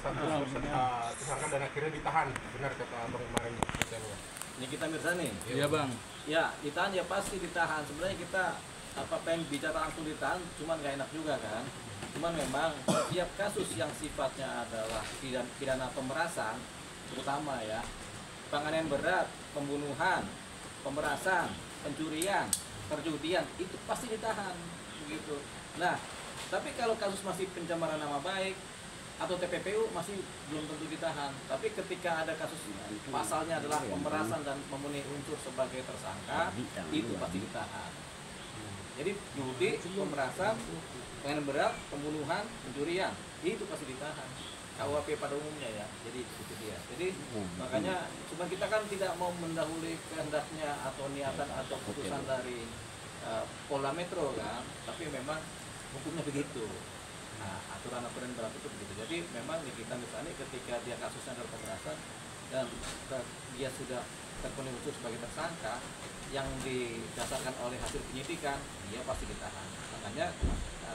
status tersangka dan akhirnya ditahan. Benar kata abang kemarin ceritanya. Nikita Mirzani. Iya bang. Ya ditahan ya pasti ditahan. Sebenarnya kita pengen bicara langsung ditahan, cuman nggak enak juga kan. Cuman memang setiap kasus yang sifatnya adalah pidana pemerasan, terutama ya penganiayaan berat, pembunuhan, pemerasan, pencurian, perjudian, itu pasti ditahan begitu. Nah, tapi kalau kasus masih pencemaran nama baik atau TPPU masih belum tentu ditahan. Tapi ketika ada kasus pasalnya adalah pemerasan dan memenuhi unsur sebagai tersangka, itu pasti ditahan. Jadi judi, pemerasan, penganiayaan berat, pembunuhan, pencurian, itu pasti ditahan. KUHP pada umumnya ya. Jadi itu dia. Jadi makanya cuma kita kan tidak mau mendahului kehendaknya atau niatan atau putusan dari Polda Metro kan, tapi memang hukumnya begitu. Nah, aturan-aturan berlaku itu begitu. Jadi memang Nikita Mirzani ketika dia kasusnya adalah pemerasan dan dia sudah terpenuhi unsur sebagai tersangka yang didasarkan oleh hasil penyidikan, dia pasti ditahan. Makanya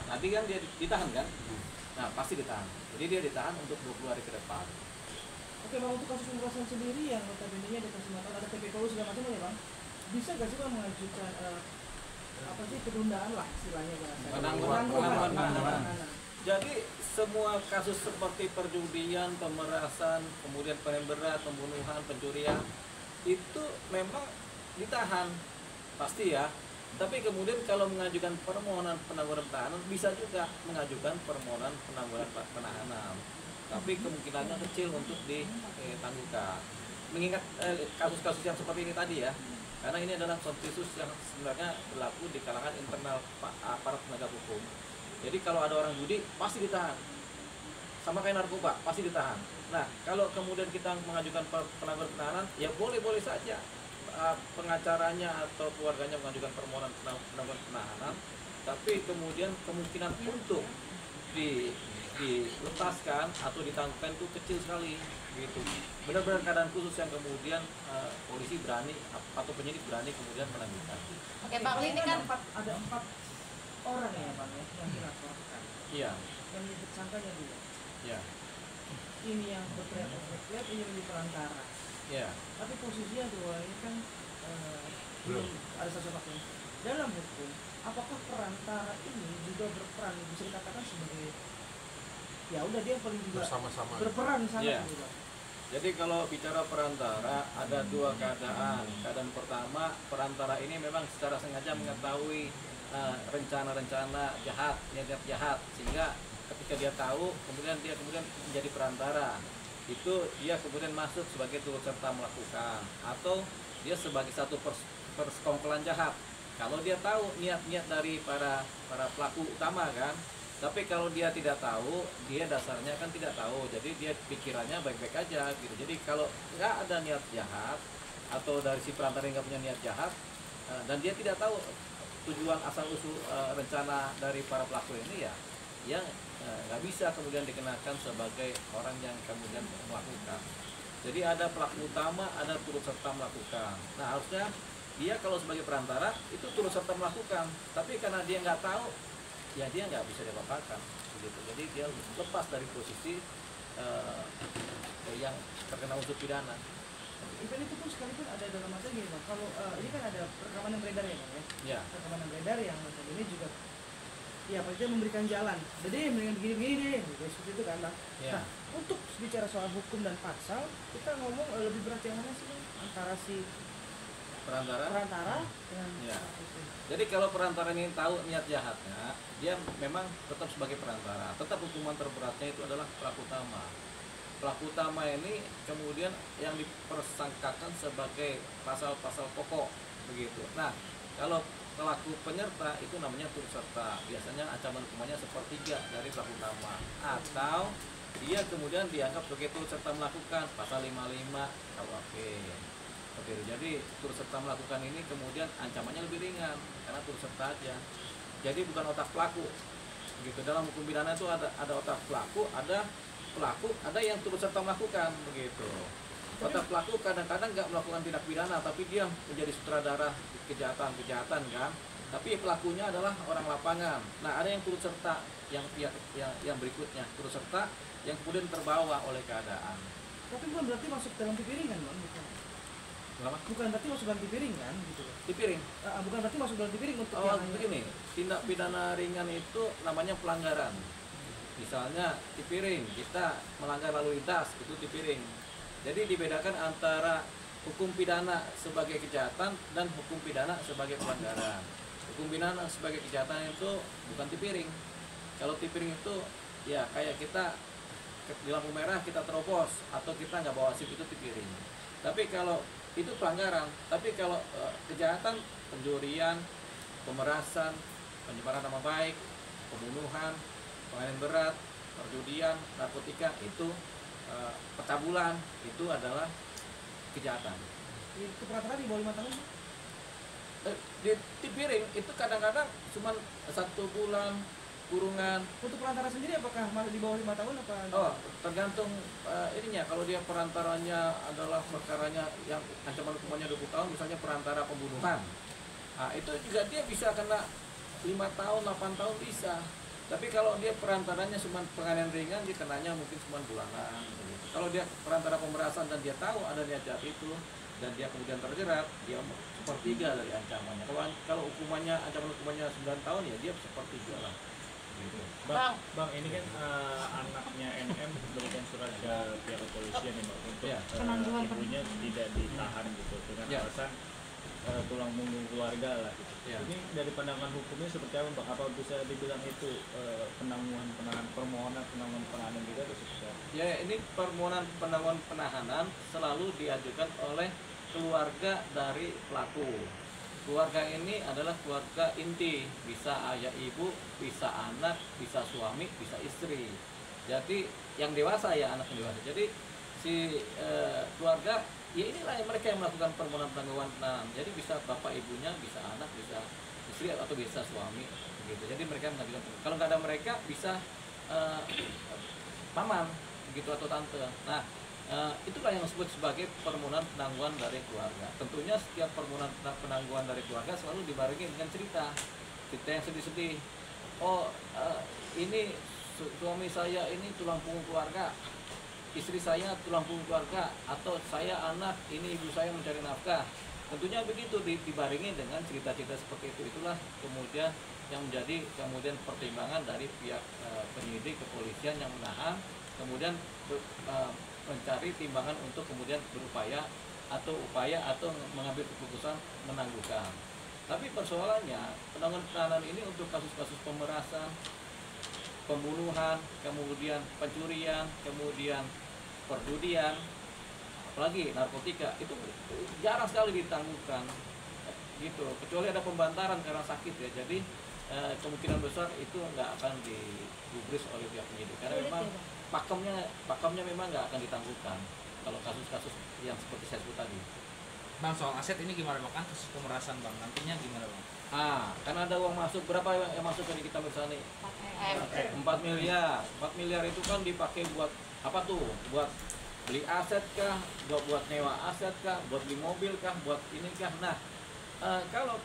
tadi kan dia ditahan kan? Nah, pasti ditahan. Jadi dia ditahan untuk 20 hari ke depan. Oke bang, untuk kasus pemerasan sendiri yang notabene ada kesempatan ada TPPU segala macam ya bang, bisa gak sih bang mengajukan apa sih penundaan lah istilahnya Penangguhan. Jadi semua kasus seperti perjudian, pemerasan, kemudian penganiayaan berat, pembunuhan, pencurian itu memang ditahan pasti ya. Tapi kemudian kalau mengajukan permohonan penangguhan penahanan bisa juga mengajukan permohonan penangguhan penahanan. Tapi kemungkinannya kecil untuk ditangguhkan. Mengingat kasus-kasus yang seperti ini tadi ya. Karena ini adalah konsensus yang sebenarnya berlaku di kalangan internal aparat penegak hukum. Jadi kalau ada orang judi pasti ditahan. Sama kayak narkoba pasti ditahan. Nah, kalau kemudian kita mengajukan penangguhan penahanan, ya boleh-boleh saja pengacaranya atau keluarganya mengajukan permohonan penangguhan penahanan, tapi kemudian kemungkinan untuk dilepaskan atau ditangguhkan itu kecil sekali gitu. Benar-benar keadaan khusus yang kemudian polisi berani atau penyidik berani kemudian menangguhkan. Oke Bang, ini kan ada 4 orang ya bang ya yang dilaporkan. Iya. Yang tersangkanya juga. Iya. Ini yang berteriak, ini menjadi perantara. Iya. Tapi posisinya dua ini kan belum ada satu fakta. Dalam hukum, apakah perantara ini juga berperan bisa dikatakan sebagai ya udah dia paling juga bersama-sama berperan sana Yeah. juga. Jadi kalau bicara perantara ada dua keadaan. Keadaan pertama, perantara ini memang secara sengaja mengetahui rencana-rencana jahat, niat-niat jahat, sehingga ketika dia tahu, kemudian dia menjadi perantara. Itu dia kemudian masuk sebagai turut serta melakukan, atau dia sebagai satu persekongkolan jahat. Kalau dia tahu niat-niat dari para pelaku utama kan. Tapi kalau dia tidak tahu, dia dasarnya kan tidak tahu, jadi dia pikirannya baik-baik aja gitu. Jadi kalau nggak ada niat jahat atau dari si perantara yang nggak punya niat jahat dan dia tidak tahu tujuan asal usul rencana dari para pelaku ini ya, yang nggak bisa kemudian dikenakan sebagai orang yang kemudian melakukan. Jadi ada pelaku utama, ada turut serta melakukan. Nah harusnya dia kalau sebagai perantara itu turut serta melakukan, tapi karena dia nggak tahu, ya dia nggak bisa diapa-apakan gitu. Jadi dia lepas dari posisi yang terkena unsur pidana. Event itu pun sekalipun ada dalam masa gini bang. Kalau ini kan ada rekaman yang beredar ya bang ya. Ya. Rekaman yang beredar yang ini juga ya pasti memberikan jalan. Jadi mendingan begini-begini deh, seperti itu kan bang. Ya. Nah untuk bicara soal hukum dan pasal kita ngomong lebih berat yang mana sih bang? Antara si perantara dengan Ya. Jadi kalau perantara ini tahu niat jahatnya, dia memang tetap sebagai perantara. Tetap hukuman terberatnya itu adalah pelaku utama. Pelaku utama ini kemudian yang dipersangkakan sebagai pasal-pasal pokok begitu. Nah, kalau pelaku penyerta itu namanya turut serta. Biasanya ancaman hukumannya sepertiga dari pelaku utama. Atau dia kemudian dianggap sebagai turut serta melakukan pasal 55 KUHP. Oke, jadi turut serta melakukan ini kemudian ancamannya lebih ringan karena turut serta aja. Jadi bukan otak pelaku. Gitu. Dalam hukum pidana itu ada otak pelaku, ada pelaku, ada yang turut serta melakukan begitu. Otak pelaku kadang-kadang nggak melakukan tindak pidana, tapi dia menjadi sutradara kejahatan kan. tapi pelakunya adalah orang lapangan. Nah, ada yang turut serta, yang pihak yang berikutnya turut serta yang kemudian terbawa oleh keadaan. Tapi bukan berarti masuk dalam tipiring kan bang? Bukan. Kenapa? Bukan berarti masuk dalam tipiring kan gitu loh. Tipiring. Bukan berarti masuk dalam tipiring untuk Oh, yang begini, tindak pidana ringan itu namanya pelanggaran. Misalnya tipiring, kita melanggar lalu lintas, itu tipiring. Jadi dibedakan antara hukum pidana sebagai kejahatan dan hukum pidana sebagai pelanggaran. Hukum pidana sebagai kejahatan itu bukan tipiring. Kalau tipiring itu ya kayak kita di lampu merah kita terobos atau kita nggak bawa SIM, itu tipiring. Tapi kalau itu pelanggaran. Tapi kalau kejahatan, pencurian, pemerasan, pencemaran nama baik, pembunuhan, penganiayaan berat, perjudian, narkotika, itu pencabulan, itu adalah kejahatan. itu peraturan di bawah 5 tahun. Di tipiring itu kadang-kadang cuma 1 bulan kurungan. Untuk perantara sendiri apakah masih di bawah 5 tahun apa? Oh, tergantung ininya. Kalau dia perantaranya adalah perkaranya yang ancaman hukumannya 20 tahun, misalnya perantara pembunuhan. Nah, itu juga dia bisa kena 5 tahun, 8 tahun bisa. Tapi kalau dia perantaranya cuma penganiayaan ringan, dia kenanya mungkin cuma bulanan. Begitu. Kalau dia perantara pemerasan dan dia tahu ada niat jahat itu dan dia kemudian terjerat, dia sepertiga dari ancamannya. Kalau hukumannya ancaman hukumannya 9 tahun ya dia sepertiga lah. Gitu. Bang, ini kan anaknya NM berikan surat ke pihak kepolisian ya, Bang, untuk Ya. ibunya tidak ditahan gitu dengan Ya. alasan tulang punggung keluarga lah gitu. Ya. Ini dari pandangan hukumnya seperti apa, Bang? Apa bisa dibilang itu permohonan penangguhan penahanan juga atau seperti apa? Ya, ini permohonan penangguhan penahanan selalu diajukan oleh keluarga dari pelaku. Keluarga ini adalah keluarga inti, bisa ayah ibu, bisa anak, bisa suami, bisa istri. Jadi yang dewasa ya, anak yang dewasa. Jadi si keluarga ya inilah yang mereka yang melakukan permohonan penangguhan penahanan. Jadi bisa bapak ibunya, bisa anak, bisa istri atau bisa suami begitu. Jadi mereka mengajukan. Kalau nggak ada mereka bisa paman begitu atau tante. Nah, itulah yang disebut sebagai permohonan penangguhan dari keluarga. Tentunya setiap permohonan penangguhan dari keluarga selalu dibarengi dengan cerita yang sedih-sedih. Oh, ini suami saya ini tulang punggung keluarga, istri saya tulang punggung keluarga, atau saya anak, ini ibu saya mencari nafkah. Tentunya begitu dibarengi dengan cerita-cerita seperti itu. Itulah kemudian yang menjadi kemudian pertimbangan dari pihak penyidik kepolisian yang menahan, kemudian mencari timbangan untuk kemudian berupaya atau mengambil keputusan menangguhkan. Tapi persoalannya penangguhan penahanan ini untuk kasus-kasus pemerasan, pembunuhan, kemudian pencurian, kemudian perjudian, apalagi narkotika, itu jarang sekali ditangguhkan gitu, kecuali ada pembantaran karena sakit ya. Jadi kemungkinan besar itu nggak akan digubris oleh pihak penyidik karena memang pakemnya memang nggak akan ditangguhkan kalau kasus-kasus yang seperti saya sebut tadi. Bang, soal aset ini gimana Bang? Kan kasus pemerasan Bang, nantinya gimana Bang? Karena ada uang masuk, berapa yang masuk ke kita misalnya? 4 miliar. 4 miliar itu kan dipakai buat apa tuh? Buat beli aset kah? Buat nyewa aset kah? Buat beli mobil kah? Buat ini kah? Nah, kalau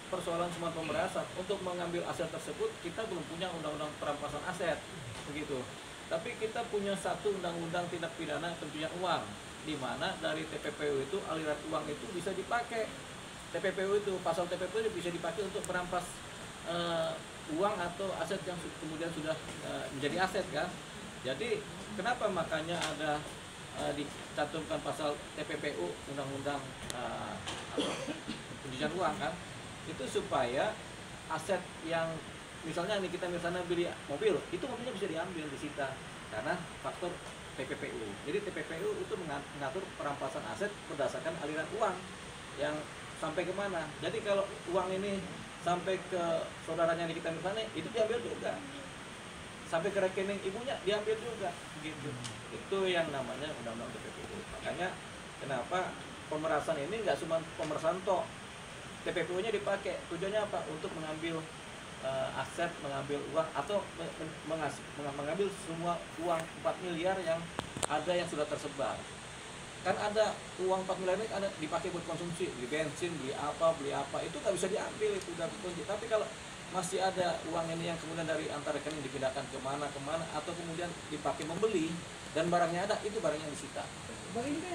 persoalan cuma pemerasan, untuk mengambil aset tersebut kita belum punya undang-undang perampasan aset begitu. Tapi kita punya satu undang-undang tindak pidana pencucian uang, di mana dari TPPU itu aliran uang itu bisa dipakai. TPPU itu, pasal TPPU itu bisa dipakai untuk merampas uang atau aset yang kemudian sudah menjadi aset kan. Jadi kenapa makanya ada dicantumkan pasal TPPU, undang-undang pencucian uang kan, itu supaya aset yang misalnya nih kita misalnya beli mobil, itu mobilnya bisa diambil, disita karena faktor TPPU. Jadi TPPU itu mengatur perampasan aset berdasarkan aliran uang yang sampai kemana. Jadi kalau uang ini sampai ke saudaranya nih kita misalnya, itu diambil juga. Sampai ke rekening ibunya diambil juga, gitu. Itu yang namanya undang-undang TPPU. Makanya kenapa pemerasan ini nggak cuma pemerasan toh, TPPU-nya dipakai. Tujuannya apa? Untuk mengambil aset, mengambil uang atau mengambil semua uang 4 miliar yang ada yang sudah tersebar. kan ada uang 4 miliar ini ada dipakai buat konsumsi, beli bensin, beli apa, itu nggak bisa diambil, itu udah kunci. Tapi kalau masih ada uang ini yang kemudian dari antar rekening dipindahkan kemana, atau kemudian dipakai membeli dan barangnya ada, itu barang yang disita. Bang, ini kan